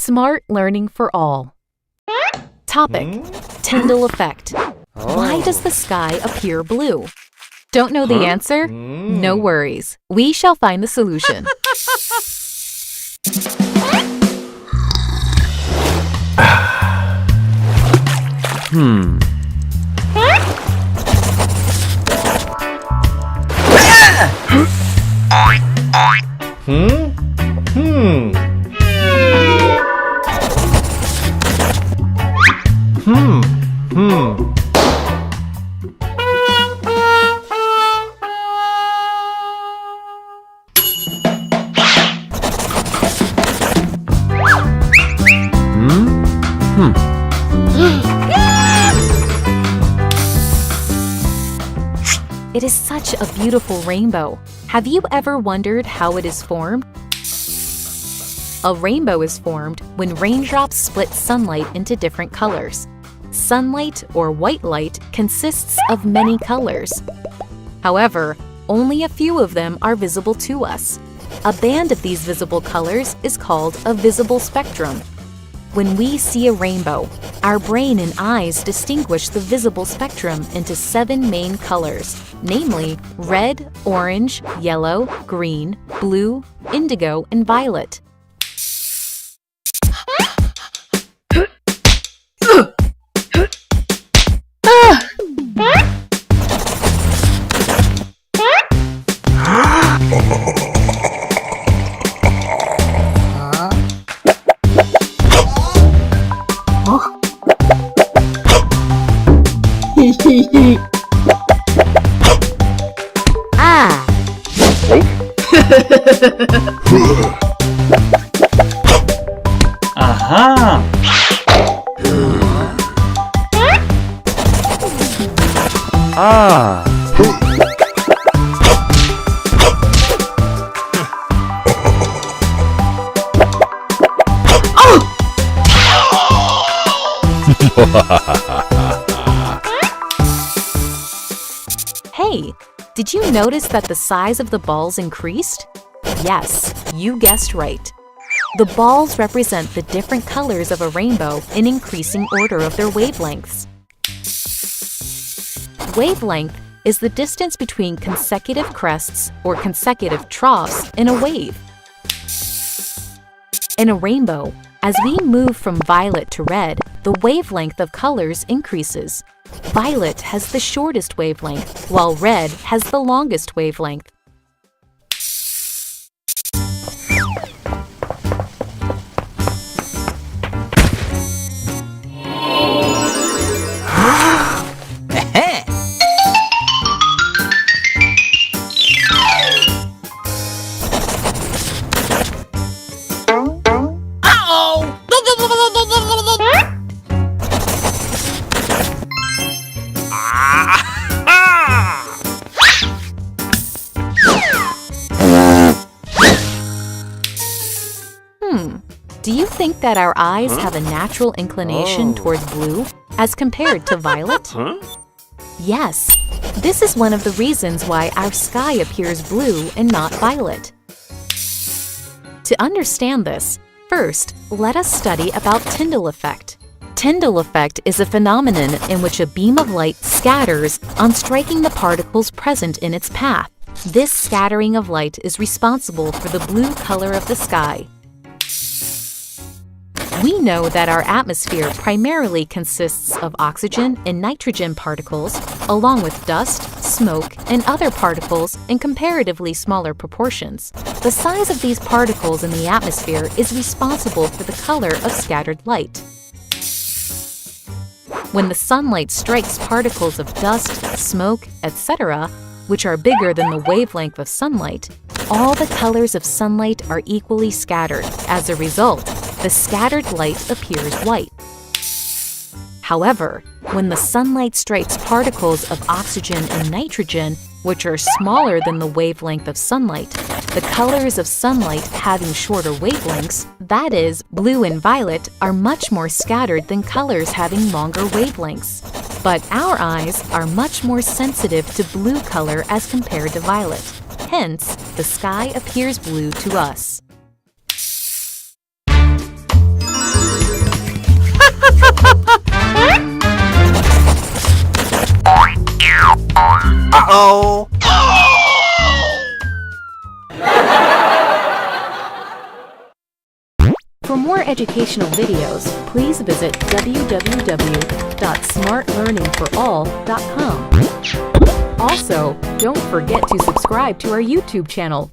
Smart learning for all. Topic: Tyndall Effect. Why does the sky appear blue? Don't know the answer? No worries. We shall find the solution. It is such a beautiful rainbow. Have you ever wondered how it is formed? A rainbow is formed when raindrops split sunlight into different colors. Sunlight, or white light, consists of many colors. However, only a few of them are visible to us. A band of these visible colors is called a visible spectrum. When we see a rainbow, our brain and eyes distinguish the visible spectrum into 7 main colors, namely red, orange, yellow, green, blue, indigo, and violet. Aha! Ah! Hey, did you notice that the size of the balls increased? Yes, you guessed right. The balls represent the different colors of a rainbow in increasing order of their wavelengths. Wavelength is the distance between consecutive crests or consecutive troughs in a wave. In a rainbow, as we move from violet to red, the wavelength of colors increases. Violet has the shortest wavelength, while red has the longest wavelength. Do you think that our eyes have a natural inclination towards blue as compared to violet? Yes, this is one of the reasons why our sky appears blue and not violet. To understand this, first, let us study about Tyndall Effect. Tyndall Effect is a phenomenon in which a beam of light scatters on striking the particles present in its path. This scattering of light is responsible for the blue color of the sky. We know that our atmosphere primarily consists of oxygen and nitrogen particles, along with dust, smoke, and other particles in comparatively smaller proportions. The size of these particles in the atmosphere is responsible for the color of scattered light. When the sunlight strikes particles of dust, smoke, etc., which are bigger than the wavelength of sunlight, all the colors of sunlight are equally scattered. As a result, the scattered light appears white. However, when the sunlight strikes particles of oxygen and nitrogen, which are smaller than the wavelength of sunlight, the colors of sunlight having shorter wavelengths, that is, blue and violet, are much more scattered than colors having longer wavelengths. But our eyes are much more sensitive to blue color as compared to violet. Hence, the sky appears blue to us. Uh-oh! For more educational videos, please visit www.smartlearningforall.com. Also, don't forget to subscribe to our YouTube channel.